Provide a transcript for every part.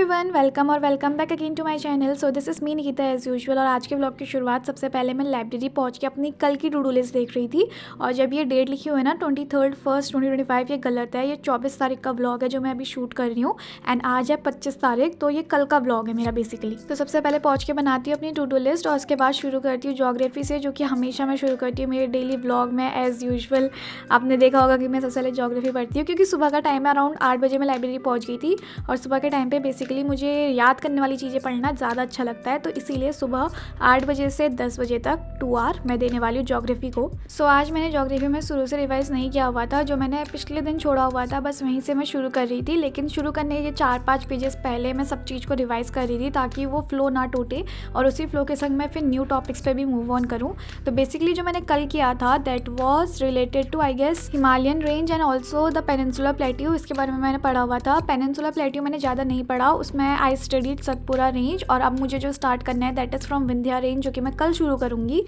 Everyone, welcome back again to my channel. So this is me Nikita as usual. और आज के blog की शुरुआत सबसे पहले मैं लाइब्रेरी पहुंच के अपनी कल की टू डू लिस्ट देख रही थी। और जब ये डेट लिखी हुई है ना 23/1/2025, ये गलत है। ये 24 तारीख का ब्लॉग है जो मैं अभी शूट कर रही हूँ एंड आज है 25 तारीख, तो ये कल का ब्लॉग है मेरा बेसिकली। तो सबसे पहले पहुँच के बनाती हूँ अपनी टू डू लिस्ट और उसके बाद शुरू करती हूँ ज्योग्राफी से, जो कि हमेशा मैं शुरू करती हूँ मेरे डेली ब्लॉग में एज़ यूजुअल। आपने देखा होगा कि मैं सबसे पहले ज्योग्राफी पढ़ती हूँ क्योंकि सुबह का टाइम है, अराउंड 8 बजे मैं लाइब्रेरी पहुँच गई थी। और सुबह के टाइम पे बेसिकली मुझे याद करने वाली चीज़ें पढ़ना ज़्यादा अच्छा लगता है, तो इसीलिए सुबह 8 बजे से 10 बजे तक 2 आवर मैं देने वाली हूँ ज्योग्राफी को। सो आज मैंने ज्योग्राफी में शुरू से रिवाइज़ नहीं किया हुआ था, जो मैंने पिछले दिन छोड़ा हुआ था बस वहीं से मैं शुरू कर रही थी। लेकिन शुरू करने के 4-5 पेजेस पहले मैं सब चीज़ को रिवाइज़ कर रही थी ताकि वो फ्लो ना टूटे और उसी फ्लो के संग मैं फिर न्यू टॉपिक्स पे भी मूव ऑन करूँ। तो बेसिकली जो मैंने कल किया था that was related to I guess Himalayan range and also the peninsular plateau. इसके बारे में मैंने पढ़ा हुआ था। पेनिनसुलर प्लेट्यू मैंने ज़्यादा नहीं पढ़ा, उसमें आई स्टडीड सतपुरा रेंज। और अब मुझे जो स्टार्ट करना है that is from Vindhya range, जो कि मैं कल शुरू करूँगी।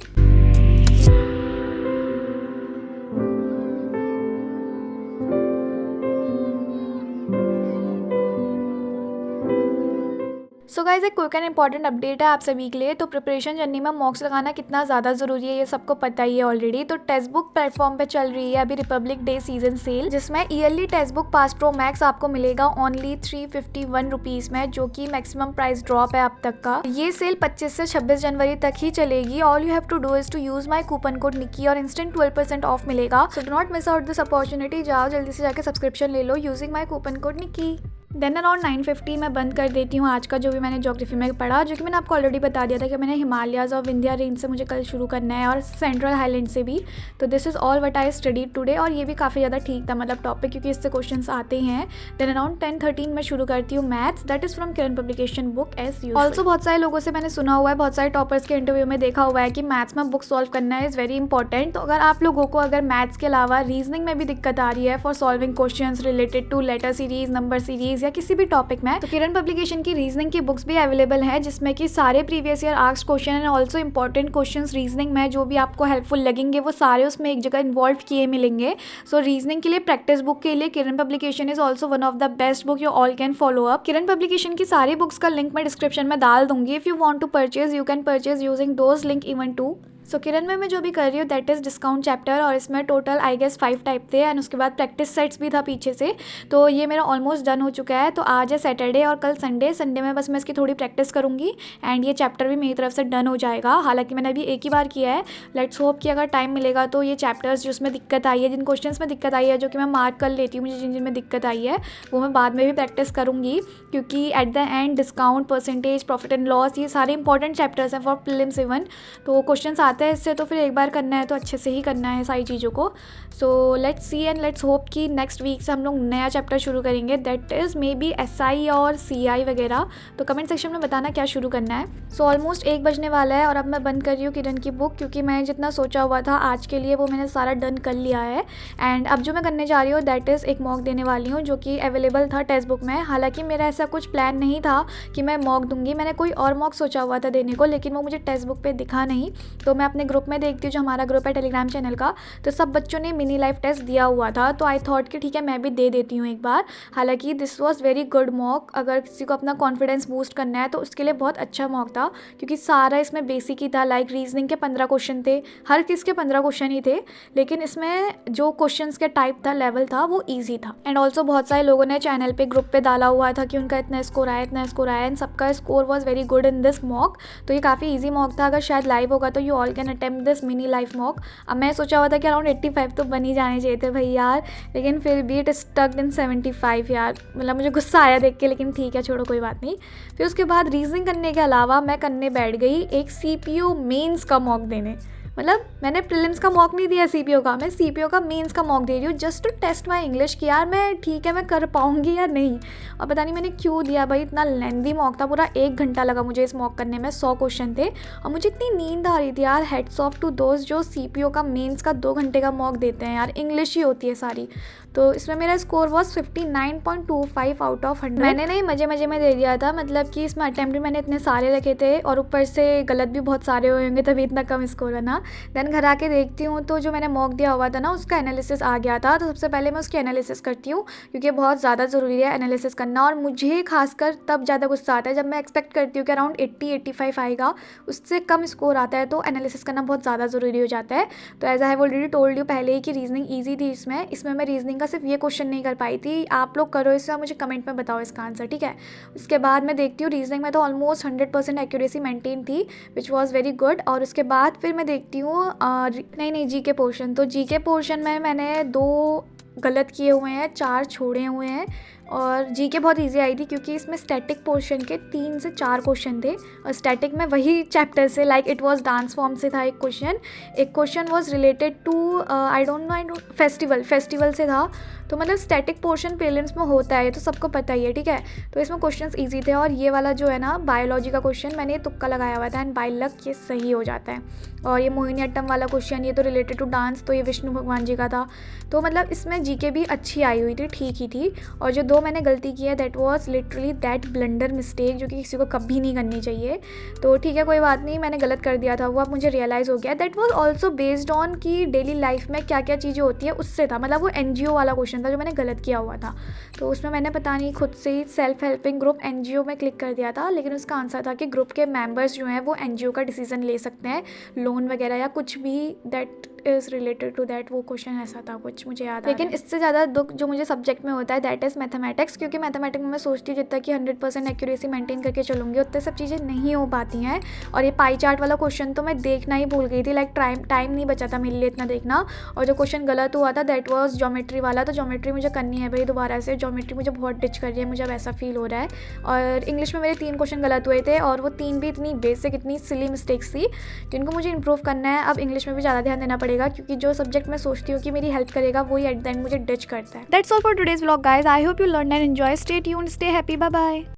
सो गाइस, एक क्विक एंड इंपॉर्टेंट अपडेट है आप सभी के लिए। तो प्रिपरेशन जर्नी में मॉक्स लगाना कितना ज़्यादा ज़रूरी है ये सबको पता ही है ऑलरेडी। तो टेक्स्ट बुक प्लेटफॉर्म पे चल रही है अभी रिपब्लिक डे सीजन सेल, जिसमें yearly text book pass pro max आपको मिलेगा ओनली 351 रुपीज़ में, जो कि मैक्सिमम प्राइस ड्रॉप है अब तक का। ये सेल 25 से 26 जनवरी तक ही चलेगी। All you have to do is to use my coupon code Nikki और इंस्टेंट 12% ऑफ मिलेगा। So do not miss out this opportunity. जाओ जल्दी से जाकर सब्सक्रिप्शन ले लो using my coupon code Nikki. Then around 9:50 मैं बंद कर देती हूँ आज का जो भी मैंने ज्योग्राफी में पढ़ा, जो कि मैंने आपको ऑलरेडी बता दिया था कि मैंने हिमालयाज़ और विंध्या रेंज से मुझे कल शुरू करना है और सेंट्रल हाईलैंड से भी। तो this is all what I studied today. और ये भी काफ़ी ज़्यादा ठीक था मतलब टॉपिक, क्योंकि इससे क्वेश्चंस आते हैं। देन अराउंड 10:13 मैं शुरू करती हूँ maths, that is from Kiran publication book as usual. Also बहुत सारे लोगों से मैंने सुना हुआ है, बहुत सारे टॉपर्स के इंटरव्यू में देखा हुआ है कि मैथ्स में बुक सॉल्व करना इज़ वेरी इंपॉर्टेंट। तो अगर आप लोगों को अगर मैथ्स के अलावा रीजनिंग में भी दिक्कत आ रही है for solving question related to letter series, number series या किसी भी टॉपिक में, तो किरण पब्लिकेशन की रीजनिंग की बुक्स भी अवेलेबल है, जिसमें कि सारे previous year asked question and also important questions reasoning में जो भी आपको हेल्पफुल लगेंगे वो सारे उसमें एक जगह इन्वॉल्व किए मिलेंगे। सो रीजनिंग के लिए प्रैक्टिस बुक के लिए Kiran publication is also one of the best book you all can follow up. Kiran publication की सारी बुक्स का लिंक मैं डिस्क्रिप्शन में डाल दूंगी। If you want to purchase you can purchase using those link even too. So Kiran में मैं जो भी कर रही हूँ दैट इज़ डिस्काउंट चैप्टर, और इसमें टोटल आई गेस 5 टाइप थे एंड उसके बाद प्रैक्टिस सेट्स भी था पीछे से। तो ये मेरा ऑलमोस्ट डन हो चुका है। तो आज है सैटरडे और कल संडे में बस मैं इसकी थोड़ी प्रैक्टिस करूँगी एंड ये चैप्टर भी मेरी तरफ से डन हो जाएगा। हालांकि मैंने अभी एक ही बार किया है। लेट्स होप कि अगर टाइम मिलेगा तो ये चैप्टर्स जिसमें दिक्कत आई है, जिन क्वेश्चन में दिक्कत आई है, जो कि मैं मार्क कर लेती हूँ, मुझे जिन जिन में दिक्कत आई है वो मैं बाद में भी प्रैक्टिस करूँगी, क्योंकि eight the and discount, percentage, profit and loss, ये सारे इंपॉर्टेंट चैप्टर्स हैं फॉर प्रीलिम्स इवन। तो क्वेश्चन आते हैं इससे, तो फिर एक बार करना है तो अच्छे से ही करना है सारी चीज़ों को। So let's see and let's hope कि नेक्स्ट वीक से हम लोग नया चैप्टर शुरू करेंगे, that is may be SI और CI वगैरह। तो कमेंट सेक्शन में बताना क्या शुरू करना है। सो ऑलमोस्ट 1 बजने वाला है और अब मैं बंद कर रही हूँ किरण की बुक, क्योंकि मैं जितना सोचा हुआ था आज के लिए वो मैंने सारा डन कर लिया है। एंड अब जो मैं करने जा रही हूँ दैट इज़ एक मॉक देने वाली हूँ, जो कि अवेलेबल था टेक्स्ट बुक में। हालांकि मेरा ऐसा कुछ प्लान नहीं था कि मैं मॉक दूंगी, मैंने कोई और मॉक सोचा हुआ था देने को, लेकिन वो मुझे टेक्स्ट बुक पर दिखा नहीं। तो मैं अपने ग्रुप में देखती हूँ, जो हमारा ग्रुप है टेलीग्राम चैनल का, तो सब बच्चों ने मिनी लाइफ टेस्ट दिया हुआ था। तो आई थॉट कि ठीक है मैं भी दे देती हूँ एक बार। हालांकि this was very good mock. अगर किसी को अपना कॉन्फिडेंस बूस्ट करना है तो उसके लिए बहुत अच्छा मॉक था, क्योंकि सारा इसमें बेसिक ही था। लाइक रीजनिंग के 15 क्वेश्चन थे, हर किस के 15 क्वेश्चन ही थे, लेकिन इसमें जो क्वेश्चन के टाइप था, लेवल था, वो ईजी था। एंड ऑल्सो बहुत सारे लोगों ने चैनल पे ग्रुप पे डाला हुआ था कि उनका इतना स्कोर आया, इतना स्कोर आया, एंड सबका score was very good in this mock. तो ये काफ़ी ईजी मॉक था। अगर शायद लाइव होगा तो you all can attempt this mini life mock. अब मैं सोचा हुआ था कि अराउंड 85 तो बन ही जाने चाहिए थे भाई यार, लेकिन फिर भी इट स्टक्ड इन 75 यार। मतलब मुझे गुस्सा आया देख के, लेकिन ठीक है छोड़ो कोई बात नहीं। फिर उसके बाद रीजनिंग करने के अलावा मैं करने बैठ गई एक CPO मेंस का मॉक देने। मतलब मैंने प्रीलिम्स का मॉक नहीं दिया CPO का, मैं CPO का मेंस का मॉक दे रही हूँ just to test my English कि यार मैं ठीक है मैं कर पाऊँगी या नहीं। और पता नहीं मैंने क्यों दिया भाई, इतना लेंदी मॉक था, पूरा 1 घंटा लगा मुझे इस मॉक करने में। 100 क्वेश्चन थे और मुझे इतनी नींद आ रही थी यार। हेड्स ऑफ टू दोस्त जो CPO का मेंस का 2 घंटे का मॉक देते हैं यार, इंग्लिश ही होती है सारी। तो इसमें मेरा स्कोर वॉज 59.25 आउट ऑफ 100। मैंने नहीं मजे में दे दिया था, मतलब कि इसमें अटैम्प्ट भी मैंने इतने सारे रखे थे और ऊपर से गलत भी बहुत सारे हुए होंगे, तभी इतना कम स्कोर है ना। देन घर आके देखती हूँ तो जो मैंने मॉक दिया हुआ था ना उसका एनालिसिस आ गया था। तो सबसे पहले मैं उसकी एनालिसिस करती हूँ क्योंकि बहुत ज़्यादा ज़रूरी है एनालिसिस करना। और मुझे खासकर तब ज़्यादा गुस्सा आता है जब मैं एक्सपेक्ट करती हूँ कि अराउंड 80-85 आएगा, उससे कम स्कोर आता है तो एनालिसिस करना बहुत ज़्यादा ज़रूरी हो जाता है। तो as I have already told you पहले ही कि रीजनिंग ईजी थी। इसमें मैं रीजनिंग का सिर्फ ये क्वेश्चन नहीं कर पाई थी। आप लोग करो इसका, मुझे कमेंट में बताओ इसका आंसर, ठीक है। उसके बाद मैं देखती हूँ रीजनिंग में तो ऑलमोस्ट 100% एक्यूरेसी मेंटेन थी, विच वॉज वेरी गुड। और उसके बाद फिर मैं देखती हूँ नहीं जीके पोर्शन। तो जीके पोर्शन में मैंने 2 गलत किए हुए हैं, 4 छोड़े हुए हैं। और जीके बहुत इजी आई थी क्योंकि इसमें स्टैटिक पोर्शन के 3 से 4 क्वेश्चन थे। और स्टैटिक में वही चैप्टर से like it was dance form से था एक question was related to I don't know festival से था। तो मतलब स्टैटिक पोर्शन प्रीलिम्स में होता है, ये तो सबको पता ही है, ठीक है। तो इसमें क्वेश्चंस इजी थे। और ये वाला जो है ना बायोलॉजी का क्वेश्चन, मैंने ये तुक्का लगाया हुआ था एंड बाय लक ये सही हो जाता है। और ये मोहिनी अट्टम वाला क्वेश्चन, ये तो रिलेटेड टू डांस, तो ये विष्णु भगवान जी का था। तो मतलब इसमें जीके भी अच्छी आई हुई थी, ठीक ही थी। और जो 2 मैंने गलती की है that was literally that blunder mistake जो कि किसी को कभी नहीं करनी चाहिए। तो ठीक है, कोई बात नहीं, मैंने गलत कर दिया था वो, अब मुझे रियलाइज़ हो गया। That was also based on कि डेली लाइफ में क्या क्या चीज़ें होती है उससे था। मतलब वो NGO वाला क्वेश्चन था जो मैंने गलत किया हुआ था। तो उसमें मैंने पता नहीं खुद से ही सेल्फ हेल्पिंग ग्रुप NGO में क्लिक कर दिया था, लेकिन उसका आंसर था कि ग्रुप के मेंबर्स जो हैं वो NGO का डिसीजन ले सकते हैं, लोन वगैरह या कुछ भी that is related to that. वो क्वेश्चन ऐसा था कुछ, मुझे याद है। लेकिन इससे ज़्यादा दुख जो मुझे सब्जेक्ट में होता है दैट इज़ मैथमेटिक्स, क्योंकि मैथमेटिक्स में मैं सोचती हूँ जितना कि 100% एक्यूरेसी मेंटेन करके चलूँगी उतने सब चीज़ें नहीं हो पाती हैं। और ये पाई चार्ट वाला क्वेश्चन तो मैं देखना ही भूल गई थी, लाइक टाइम नहीं बचा था मेरे लिए इतना देखना। और जो क्वेश्चन गलत हुआ था दैट वाज ज्योमेट्री वाला। तो ज्योमेट्री मुझे करनी है भाई दोबारा से, ज्योमेट्री मुझे बहुत डिच कर रही है, मुझे अब ऐसा फील हो रहा है। और इंग्लिश में मेरे 3 क्वेश्चन गलत हुए थे और वो 3 भी इतनी बेसिक, इतनी सिली मिस्टेक्स थी जिनको मुझे इंप्रूव करना है। अब इंग्लिश में भी ज़्यादा ध्यान देना पड़ेगा क्योंकि जो सब्जेक्ट मैं सोचती हूँ कि मेरी हेल्प करेगा वही एट द एंड मुझे डिच करता है। That's all for today's vlog guys, I hope you learn and enjoy. Stay tuned, stay happy, bye bye.